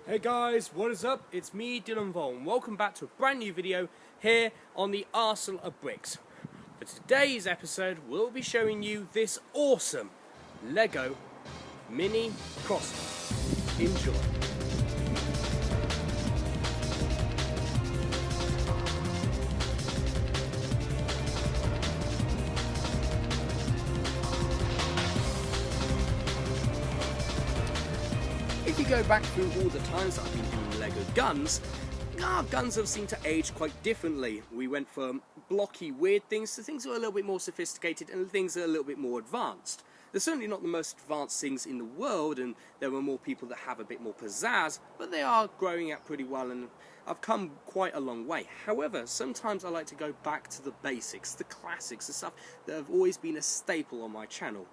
Hey guys, what is up? It's me, Dylan Vaughan. Welcome back to a brand new video here on the Arsenal of Bricks. For today's episode, we'll be showing you this awesome Lego mini crossbow. Enjoy. If you go back through all the times that I've been doing Lego guns, our guns have seemed to age quite differently. We went from blocky, weird things to things that are a little bit more sophisticated and things that are a little bit more advanced. They're certainly not the most advanced things in the world, and there are more people that have a bit more pizzazz, but they are growing out pretty well, and I've come quite a long way. However, sometimes I like to go back to the basics, the classics, the stuff that have always been a staple on my channel.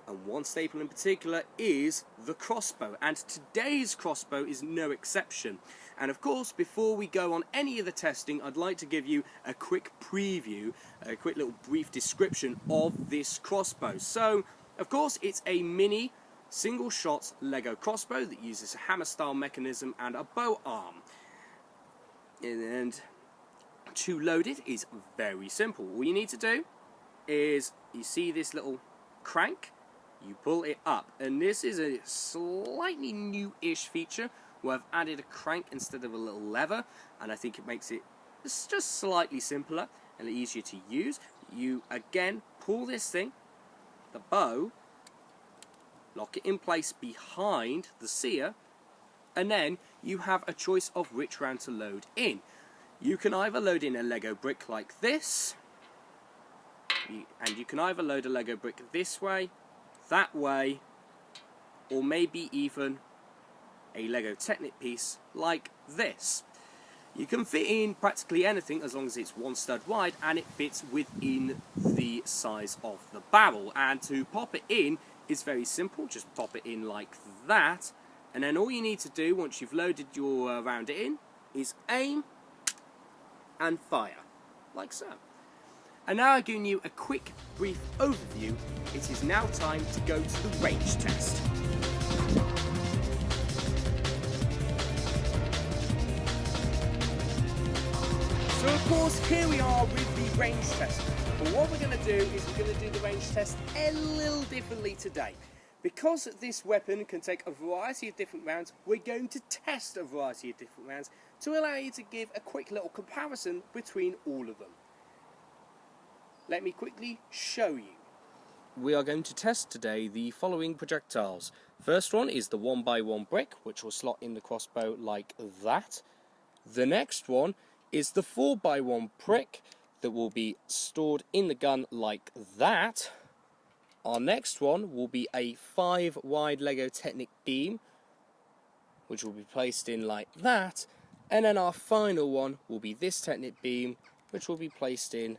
And one staple in particular is the crossbow, and today's crossbow is no exception. And of course, before we go on any of the testing, I'd like to give you a quick preview, a quick little brief description of this crossbow. So, of course, it's a mini single shot Lego crossbow that uses a hammer style mechanism and a bow arm. And to load it is very simple. All you need to do is, you see this little crank? You pull it up, and this is a slightly new-ish feature where I've added a crank instead of a little lever, and I think it makes it just slightly simpler and easier to use. You again pull this thing, the bow, lock it in place behind the sear, and then you have a choice of which round to load in. You can either load in a Lego brick like this, and you can either load a Lego brick this way, that way, or maybe even a Lego Technic piece like this. You can fit in practically anything as long as it's one stud wide and it fits within the size of the barrel. And to pop it in is very simple, just pop it in like that, and then all you need to do once you've loaded your round in is aim and fire, like so. And now I've given you a quick, brief overview. It is now time to go to the range test. So of course, here we are with the range test. But what we're going to do is we're going to do the range test a little differently today. Because this weapon can take a variety of different rounds, we're going to test a variety of different rounds to allow you to give a quick little comparison between all of them. Let me quickly show you. We are going to test today the following projectiles. First one is the 1x1 brick, which will slot in the crossbow like that. The next one is the 4x1 brick that will be stored in the gun like that. Our next one will be a 5 wide Lego Technic beam, which will be placed in like that. And then our final one will be this Technic beam, which will be placed in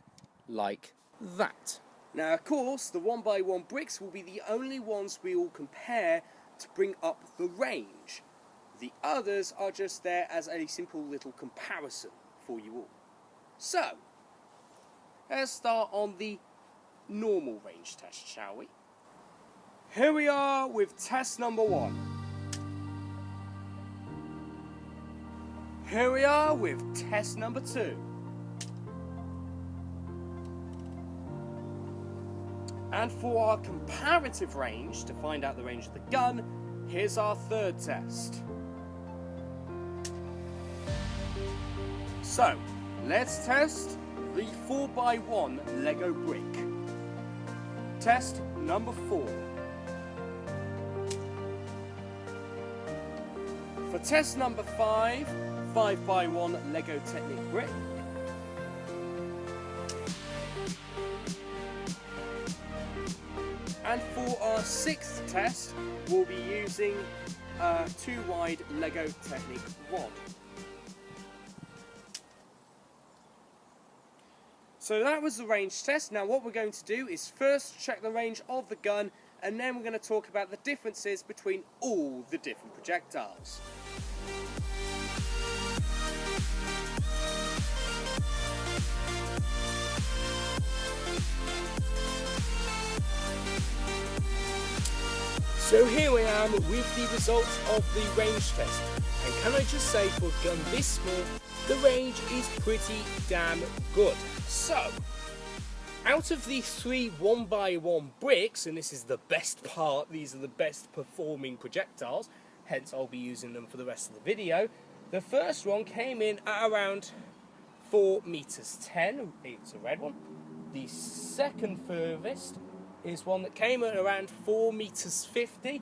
like that. Now, of course, the 1x1 bricks will be the only ones we will compare to bring up the range. The others are just there as a simple little comparison for you all. So, let's start on the normal range test, shall we? Here we are with test number 1. Here we are with test number 2. And for our comparative range, to find out the range of the gun, here's our third test. So, let's test the 4x1 Lego brick. Test number 4. For test number 5, 5x1 Lego Technic brick. And for our 6th test, we'll be using a 2 wide Lego Technic rod. So that was the range test. Now what we're going to do is first check the range of the gun, and then we're going to talk about the differences between all the different projectiles. So here I am with the results of the range test, and can I just say, for a gun this small, the range is pretty damn good. So, out of the 3 1x1 bricks, and this is the best part, these are the best performing projectiles, hence I'll be using them for the rest of the video. The first one came in at around 4 meters 10, it's a red one. The second furthest is one that came at around 4 meters 50.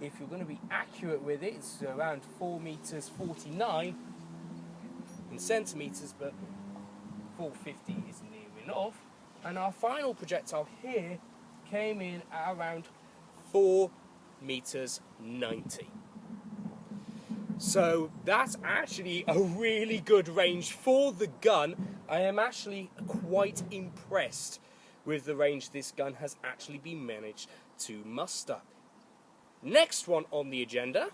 If you're going to be accurate with it, it's around 4 meters 49 in centimeters, but 450 is near enough. And our final projectile here came in at around 4 meters 90. So that's actually a really good range for the gun. I am actually quite impressed with the range this gun has actually been managed to muster. Next one on the agenda.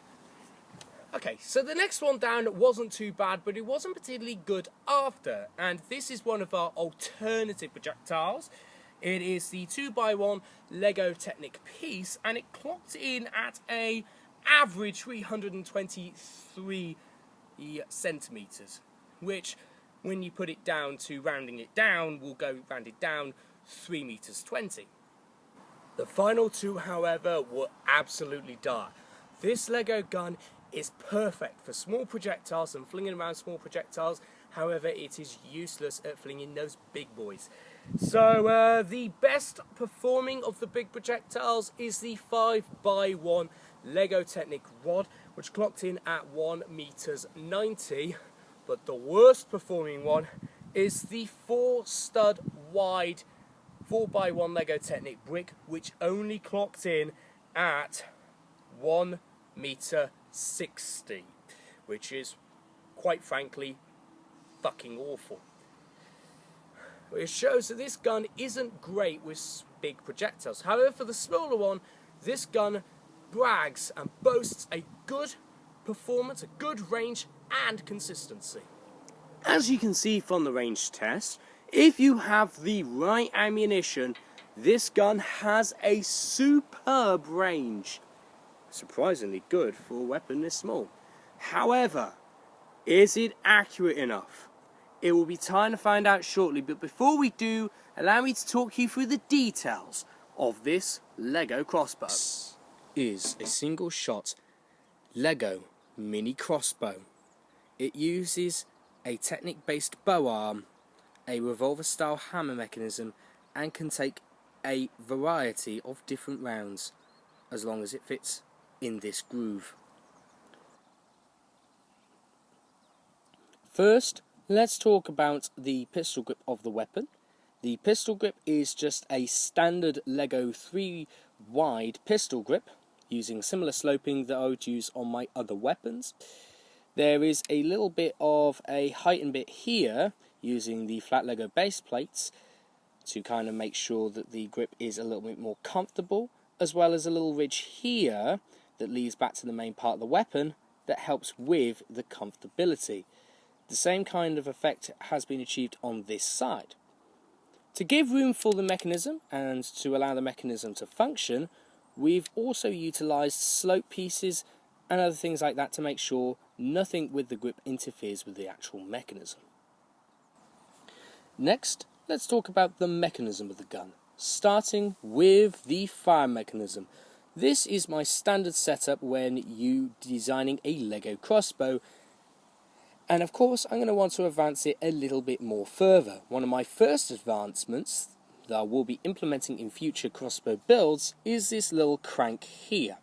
Okay, so the next one down wasn't too bad, but it wasn't particularly good after. And this is one of our alternative projectiles. It is the 2x1 Lego Technic piece, and it clocked in at a average 323 centimeters, which, when you put it down to rounding it down, will go rounded down 3 meters 20. The final two, however, were absolutely dire. This Lego gun is perfect for small projectiles and flinging around small projectiles. However, it is useless at flinging those big boys. So the best performing of the big projectiles is the 5x1 Lego Technic rod, which clocked in at 1 meters 90. But the worst performing one is the 4 stud wide 4x1 Lego Technic brick, which only clocked in at 1 meter 60, which is, quite frankly, fucking awful. It shows that this gun isn't great with big projectiles. However, for the smaller one, this gun brags and boasts a good performance, a good range and consistency. As you can see from the range test, if you have the right ammunition, this gun has a superb range. Surprisingly good for a weapon this small. However, is it accurate enough? It will be time to find out shortly, but before we do, allow me to talk you through the details of this Lego crossbow. This is a single shot Lego mini crossbow. It uses a Technic based bow arm, a revolver style hammer mechanism, and can take a variety of different rounds as long as it fits in this groove. First, let's talk about the pistol grip of the weapon. The pistol grip is just a standard Lego 3 wide pistol grip using similar sloping that I would use on my other weapons. There is a little bit of a heightened bit here using the flat Lego base plates to kind of make sure that the grip is a little bit more comfortable, as well as a little ridge here that leads back to the main part of the weapon that helps with the comfortability. The same kind of effect has been achieved on this side. To give room for the mechanism and to allow the mechanism to function, we've also utilised slope pieces and other things like that to make sure nothing with the grip interferes with the actual mechanism. Next, let's talk about the mechanism of the gun, starting with the fire mechanism. This is my standard setup when designing a Lego crossbow, and of course I'm going to want to advance it a little bit more further. One of my first advancements that I will be implementing in future crossbow builds is this little crank here.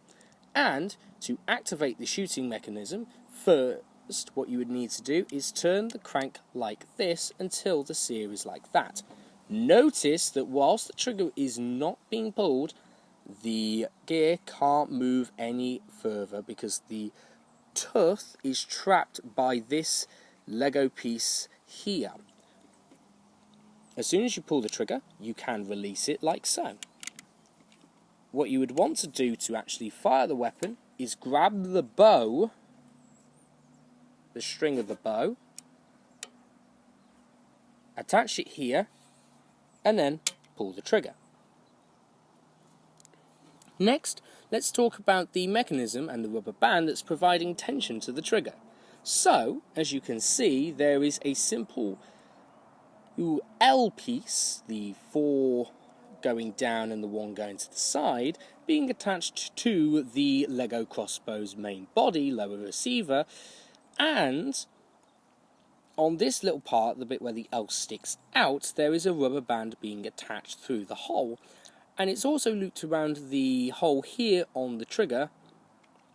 And to activate the shooting mechanism, first what you would need to do is turn the crank like this until the sear is like that. Notice that whilst the trigger is not being pulled, the gear can't move any further because the tooth is trapped by this Lego piece here. As soon as you pull the trigger, you can release it like so. What you would want to do to actually fire the weapon is grab the bow, the string of the bow, attach it here, and then pull the trigger. Next, let's talk about the mechanism and the rubber band that's providing tension to the trigger. So, as you can see, there is a simple L piece, the 4 going down and the 1 going to the side, being attached to the LEGO Crossbow's main body, lower receiver, and on this little part, the bit where the L sticks out, there is a rubber band being attached through the hole, and it's also looped around the hole here on the trigger,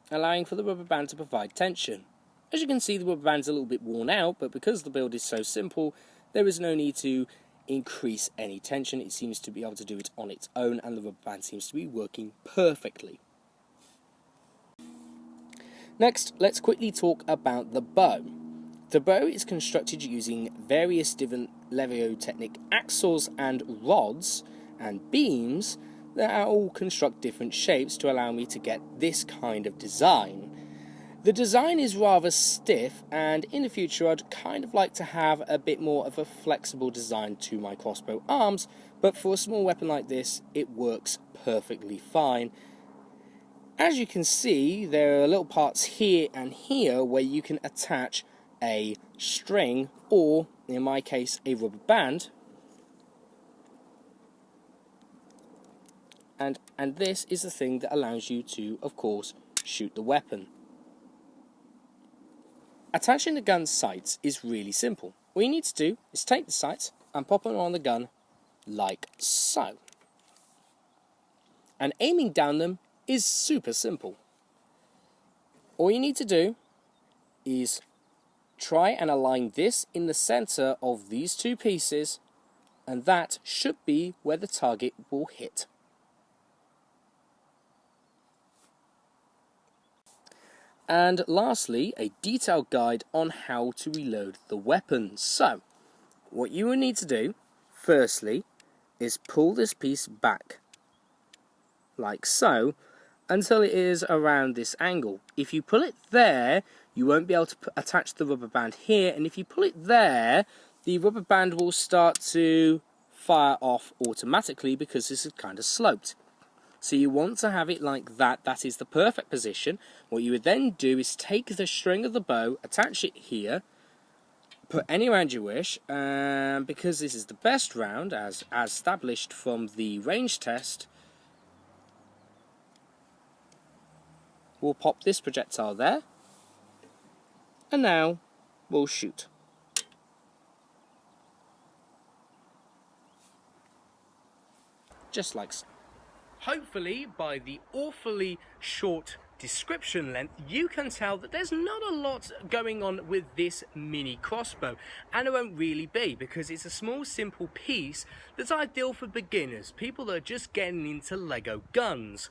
allowing for the rubber band to provide tension. As you can see, the rubber band's a little bit worn out, but because the build is so simple, there is no need to increase any tension. It seems to be able to do it on its own, and the rubber band seems to be working perfectly. Next, let's quickly talk about the bow. The bow is constructed using various different LEGO Technic axles and rods and beams that all construct different shapes to allow me to get this kind of design. The design is rather stiff, and in the future I'd kind of like to have a bit more of a flexible design to my crossbow arms, but for a small weapon like this it works perfectly fine. As you can see, there are little parts here and here where you can attach a string, or in my case a rubber band, and this is the thing that allows you to, of course, shoot the weapon. Attaching the gun's sights is really simple. All you need to do is take the sights and pop them on the gun like so. And aiming down them is super simple. All you need to do is try and align this in the center of these two pieces, and that should be where the target will hit. And lastly, a detailed guide on how to reload the weapon. So, what you will need to do, firstly, is pull this piece back, like so, until it is around this angle. If you pull it there, you won't be able to attach the rubber band here, and if you pull it there, the rubber band will start to fire off automatically because this is kind of sloped. So you want to have it like that. That is the perfect position. What you would then do is take the string of the bow, attach it here, put any round you wish, and because this is the best round, as established from the range test, we'll pop this projectile there, and now we'll shoot. Just like so. Hopefully, by the awfully short description length, you can tell that there's not a lot going on with this mini crossbow, and it won't really be, because it's a small simple piece that's ideal for beginners, people that are just getting into LEGO guns.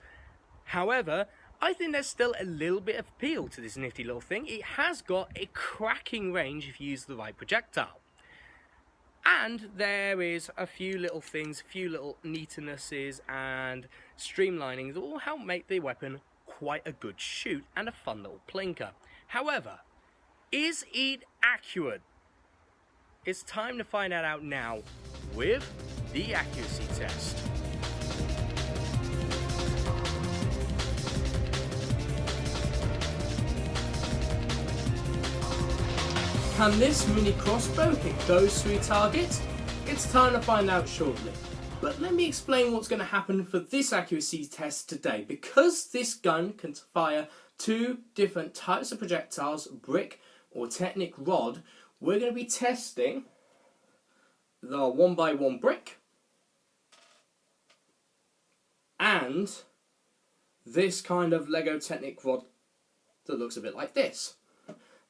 However, I think there's still a little bit of appeal to this nifty little thing. It has got a cracking range if you use the right projectile. And there is a few little things, a few little neatnesses and streamlining that will help make the weapon quite a good shoot and a fun little plinker. However, is it accurate? It's time to find that out now with the accuracy test. Can this mini crossbow hit those 3 targets? It's time to find out shortly. But let me explain what's going to happen for this accuracy test today. Because this gun can fire 2 different types of projectiles, brick or Technic rod, we're going to be testing the 1x1 brick and this kind of LEGO Technic rod that looks a bit like this.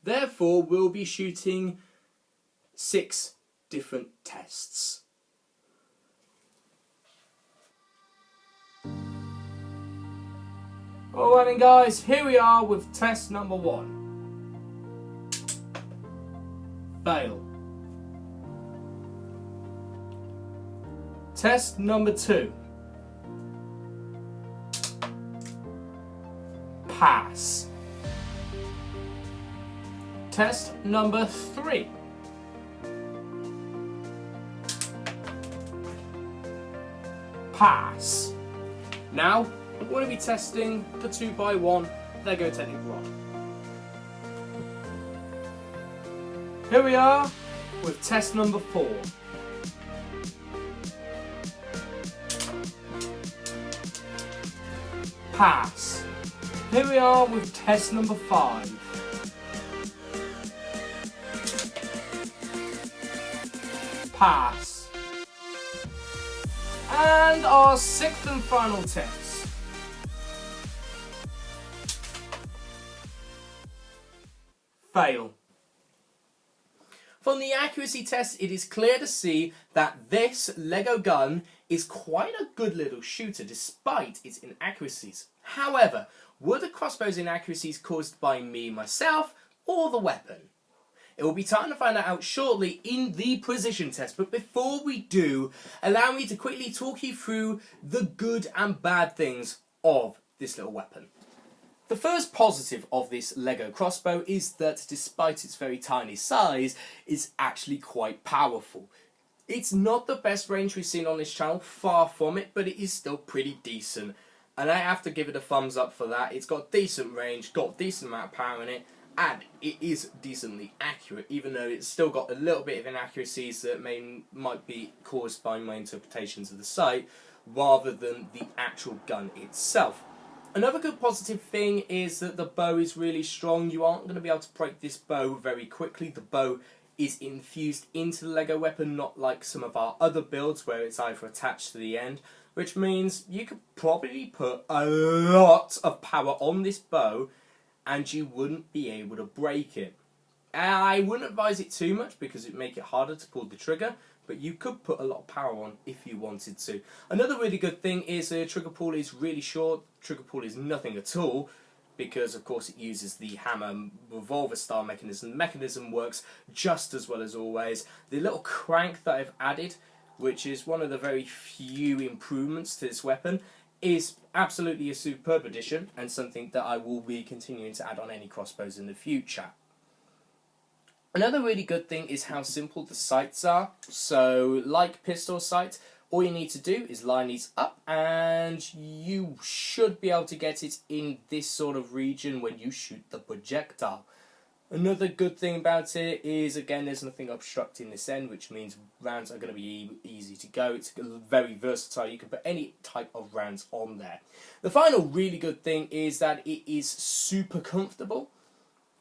Therefore, we'll be shooting 6 different tests. Alright then guys, here we are with test number 1. Fail. Test number 2. Pass. Test number 3. Pass. Now, we're going to be testing the 2x1 Lego Technic rod. Here we are with test number 4. Pass. Here we are with test number 5. Pass. And our 6th and final test. Fail. From the accuracy test, it is clear to see that this Lego gun is quite a good little shooter despite its inaccuracies. However, were the crossbow's inaccuracies caused by me, myself, or the weapon? It will be time to find that out shortly in the precision test, but before we do, allow me to quickly talk you through the good and bad things of this little weapon. The first positive of this Lego crossbow is that despite its very tiny size, it's actually quite powerful. It's not the best range we've seen on this channel, far from it, but it is still pretty decent. And I have to give it a thumbs up for that. It's got decent range, got a decent amount of power in it, and it is decently accurate, even though it's still got a little bit of inaccuracies that might be caused by my interpretations of the sight, rather than the actual gun itself. Another good positive thing is that the bow is really strong. You aren't going to be able to break this bow very quickly. The bow is infused into the Lego weapon, not like some of our other builds where it's either attached to the end, which means you could probably put a lot of power on this bow and you wouldn't be able to break it. I wouldn't advise it too much because it would make it harder to pull the trigger, but you could put a lot of power on if you wanted to. Another really good thing is the trigger pull is really short. Trigger pull is nothing at all because of course it uses the hammer revolver style mechanism. The mechanism works just as well as always. The little crank that I've added, which is one of the very few improvements to this weapon, is absolutely a superb addition and something that I will be continuing to add on any crossbows in the future. Another really good thing is how simple the sights are. So, like pistol sights, all you need to do is line these up and you should be able to get it in this sort of region when you shoot the projectile. Another good thing about it is, again, there's nothing obstructing this end, which means rounds are going to be easy to go. It's very versatile. You can put any type of rounds on there. The final really good thing is that it is super comfortable.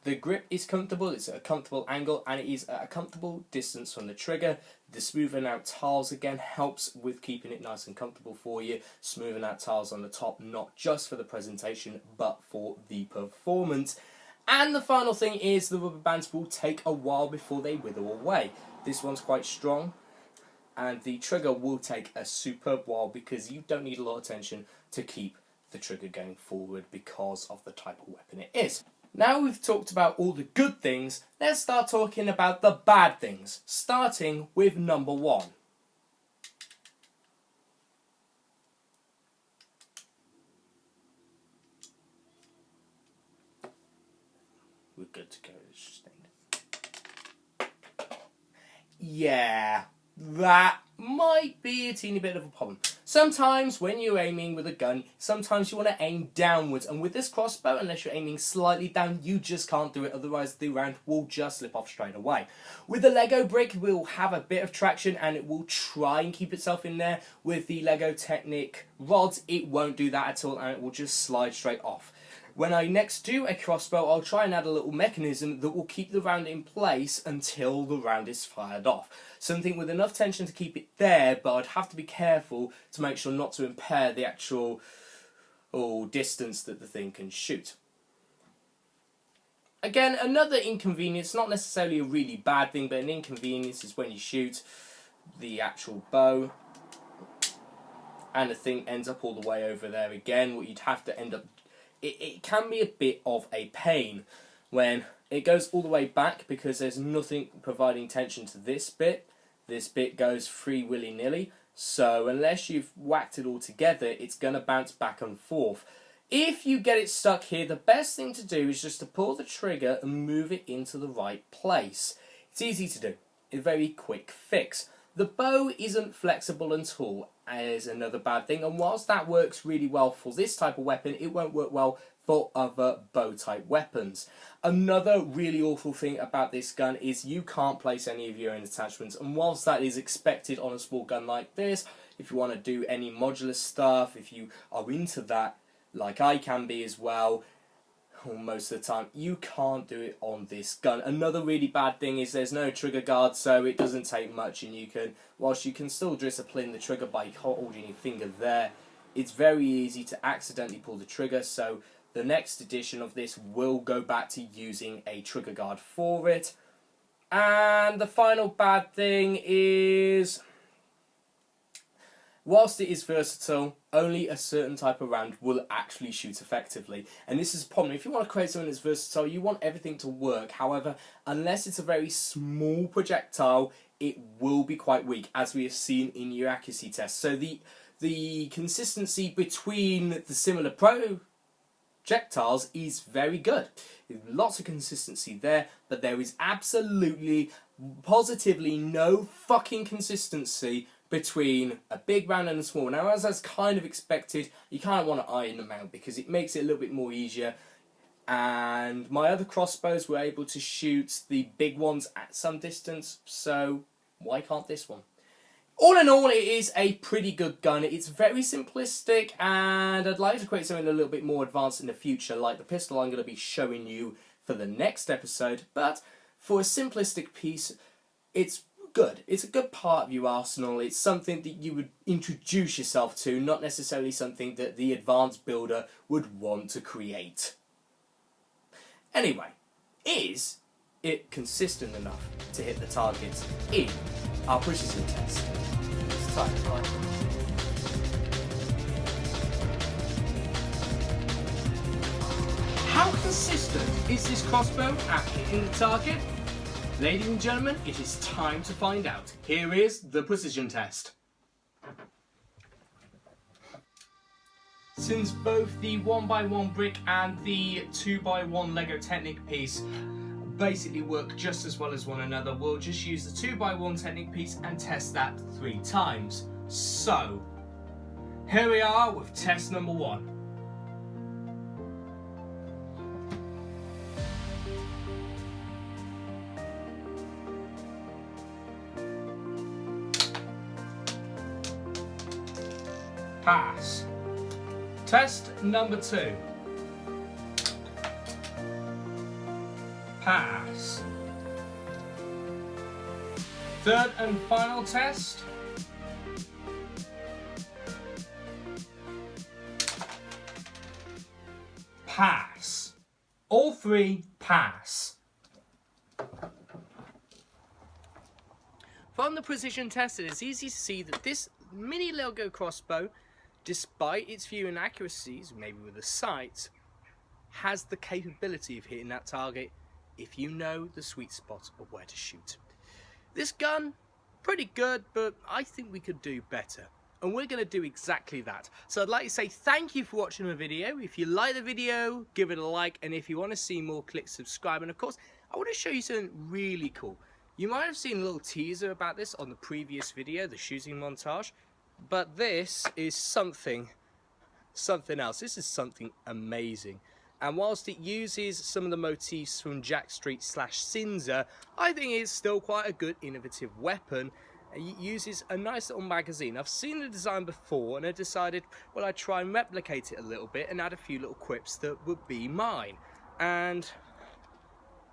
The grip is comfortable, it's at a comfortable angle, and it is at a comfortable distance from the trigger. The smoothing out tiles again helps with keeping it nice and comfortable for you. Smoothing out tiles on the top, not just for the presentation, but for the performance. And the final thing is the rubber bands will take a while before they wither away. This one's quite strong, and the trigger will take a superb while because you don't need a lot of tension to keep the trigger going forward because of the type of weapon it is. Now we've talked about all the good things, let's start talking about the bad things, starting with number 1. We're good to go. Yeah, that might be a teeny bit of a problem. Sometimes when you're aiming with a gun, sometimes you want to aim downwards, and with this crossbow, unless you're aiming slightly down, you just can't do it, otherwise the round will just slip off straight away. With the Lego brick, we'll have a bit of traction and it will try and keep itself in there. With the Lego Technic rods, it won't do that at all and it will just slide straight off. When I next do a crossbow, I'll try and add a little mechanism that will keep the round in place until the round is fired off. Something with enough tension to keep it there, but I'd have to be careful to make sure not to impair the actual distance that the thing can shoot. Again, another inconvenience, not necessarily a really bad thing, but an inconvenience is when you shoot the actual bow and the thing ends up all the way over there again. What you'd have to end up it can be a bit of a pain when it goes all the way back because there's nothing providing tension to this bit. This bit goes free willy-nilly, so unless you've whacked it all together, it's going to bounce back and forth. If you get it stuck here, the best thing to do is just to pull the trigger and move it into the right place. It's easy to do, a very quick fix. The bow isn't flexible at all, is another bad thing. And whilst that works really well for this type of weapon, it won't work well for other bow type weapons. Another really awful thing about this gun is you can't place any of your own attachments, and whilst that is expected on a small gun like this, if you want to do any modular stuff, if you are into that, like I can be as well, most of the time, you can't do it on this gun. Another really bad thing is there's no trigger guard, so it doesn't take much, and you can, whilst you can still discipline the trigger by holding your finger there, it's very easy to accidentally pull the trigger, so the next edition of this will go back to using a trigger guard for it. And the final bad thing is, whilst it is versatile, only a certain type of round will actually shoot effectively. And this is a problem. If you want to create something that's versatile, you want everything to work. However, unless it's a very small projectile, it will be quite weak, as we have seen in your accuracy tests. So the consistency between the similar projectiles is very good. There's lots of consistency there, but there is absolutely, positively no fucking consistency between a big round and a small one. Now, as that's kind of expected, you kind of want to iron them out because it makes it a little bit more easier. And my other crossbows were able to shoot the big ones at some distance, so why can't this one? All in all, it is a pretty good gun. It's very simplistic, and I'd like to create something a little bit more advanced in the future, like the pistol I'm going to be showing you for the next episode. But for a simplistic piece, it's good. It's a good part of your arsenal. It's something that you would introduce yourself to, not necessarily something that the advanced builder would want to create. Anyway, is it consistent enough to hit the targets in our precision test? It's time to find out. How consistent is this crossbow at hitting the target? Ladies and gentlemen, it is time to find out. Here is the precision test. Since both the 1x1 brick and the 2x1 Lego Technic piece basically work just as well as one another, we'll just use the 2x1 Technic piece and test that 3 times. So, here we are with test number 1. Pass. Test number 2. Pass. Third and final test. Pass. All 3 pass. From the precision test, it is easy to see that this mini Lego crossbow, despite its few inaccuracies, maybe with the sight, has the capability of hitting that target if you know the sweet spot of where to shoot. This gun, pretty good, but I think we could do better. And we're going to do exactly that. So I'd like to say thank you for watching the video. If you like the video, give it a like. And if you want to see more, click subscribe. And of course, I want to show you something really cool. You might have seen a little teaser about this on the previous video, the shooting montage. But this is something else. This is something amazing. And whilst it uses some of the motifs from Jack Street / Sinza, I think it's still quite a good innovative weapon. It uses a nice little magazine. I've seen the design before and I decided, well, I'd try and replicate it a little bit and add a few little quips that would be mine. And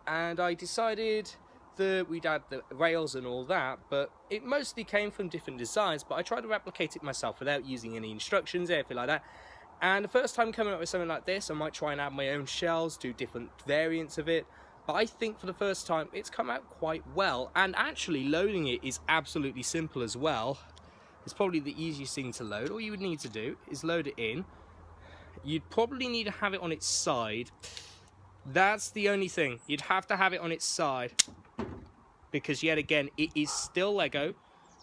I decided that we'd add the rails and all that, but it mostly came from different designs, but I tried to replicate it myself without using any instructions, anything like that. And the first time coming up with something like this, I might try and add my own shells, do different variants of it, but I think for the first time it's come out quite well, and actually loading it is absolutely simple as well. It's probably the easiest thing to load. All you would need to do is load it in. You'd probably need to have it on its side. That's the only thing. You'd have to have it on its side, because yet again, it is still Lego.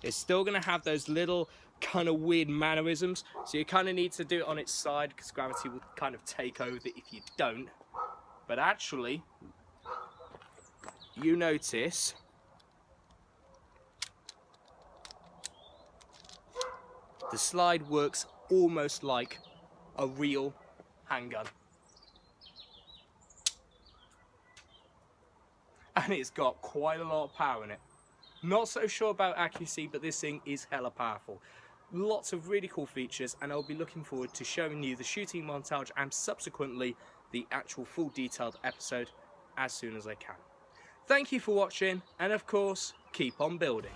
It's still going to have those little kind of weird mannerisms, so you kind of need to do it on its side because gravity will kind of take over if you don't. But actually, you notice The slide works almost like a real handgun. And it's got quite a lot of power in it. Not so sure about accuracy, but this thing is hella powerful. Lots of really cool features, and I'll be looking forward to showing you the shooting montage and subsequently the actual full detailed episode as soon as I can. Thank you for watching, and of course, keep on building.